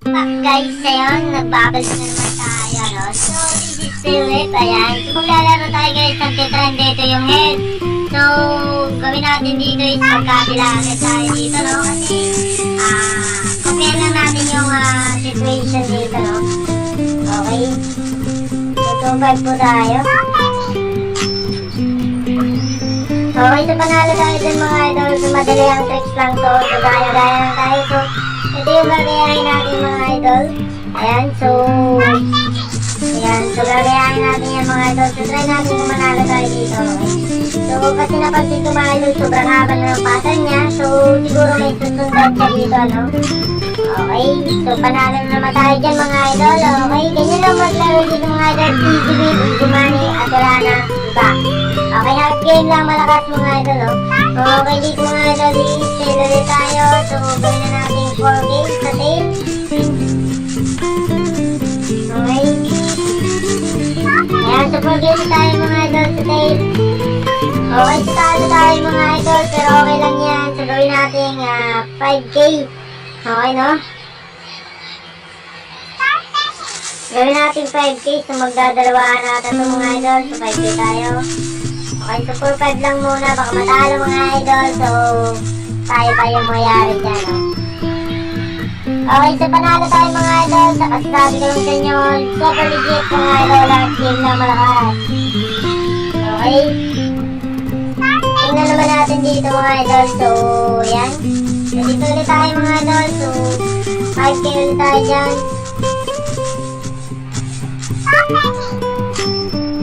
Guys, ngayon, nagbabalik na naman tayo, no? So, this is Philip, ayan. So, maglalaro tayo guys, nagtitrend dito yung head. So, gawin natin dito is magkabilangan tayo dito, no? Kasi, compare lang natin yung situation dito, no? Okay. So, 2-5 po tayo. Okay, so panalo tayo dun mga idol. So, madali ang tricks lang to. So, gaya-gaya lang tayo. So, ito yung gagayahin natin mga idol. Ayan, so gagayahin natin yan mga idol. So try natin kung manalo tayo dito, okay? So kasi napansin ko mga idol, sobrang haba na ng pattern niya. So siguro may susundan siya dito, no? Okay, so panalo na naman tayo dyan mga idol. Okay, ganyan lang maglaro dito mga idol. Easy win, easy money, at wala na iba. Okay, half game lang malakas mga idol, oh. Okay, dito mga idol, i-stay ulit tayo. So gawin na natin 4 games sa tail. Okay. Ayan, so 4 games tayo mga idol sa tail. Okay, so talo tayo mga idol, pero okay lang yan. So gawin natin 5K. Okay, no? Gawin natin 5K, so magdadalawahan natin ito mga idol. So 5K tayo. Okay, so 4-5 lang muna, baka matalo mga idol. So tayo pa yung mayari dyan, no? Okay, so panalo tayo mga idol. Sa kasabi ko lang sa inyo, super legit mga idol. Last game na malakas. Okay. Tingnan naman natin dito mga idol. So, yan. So, dito ulit tayo mga idol. So, 5K ulit tayo dyan.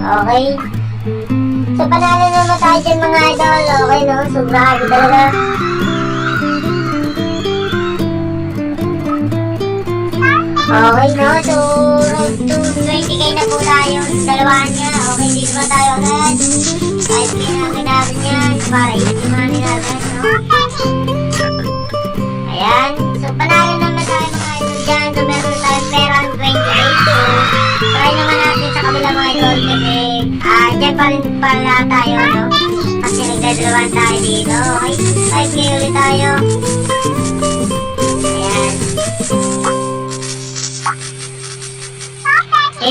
Okay. So, panalo naman tayo dyan mga idol. Okay, no? So, grabe talaga. Okay, no? So, road to 20K na po tayo. Dalawahan niya. Okay, dito ba tayo agad? 5K natin yan. Para easy money natin, no? Ayan. So, panalo naman tayo mga idol dyan. So, meron tayong pera ng 20K. So, try naman natin sa kabila mga idol. Kasi, dyan pa rin pala tayo, no? Kasi nagdadalawan tayo dito. Okay, 5K ulit tayo. Ayan.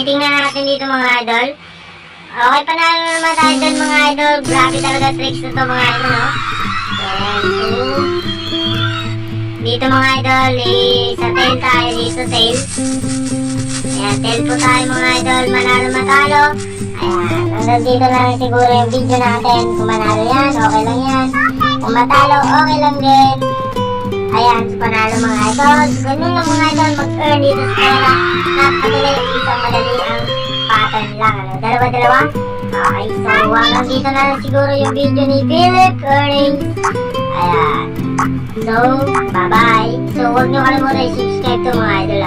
Tingnan natin dito mga idol. Okay, panalo naman tayo dun mga idol. Grabe talaga tricks na to mga idol, no? Ayan, so dito mga idol, sa tail tayo dito, tail. Ayan, tail po tayo mga idol. Manalo matalo. Ayan, hanggang dito na lang siguro yung video natin. Kung manalo yan, okay lang yan. Kung matalo, okay lang din. Ayan, so panalo mga idol. Ganun lang mga idol, mag-earn dito sa pera. Napakadali, isang madali ang pattern lang. Ano? Dalawa-dalawa? Okay, so hanggang dito na lang siguro yung video ni Philip Earnings. Ayan. So, bye-bye. So, huwag nyo kalimutan i-subscribe to mga idol,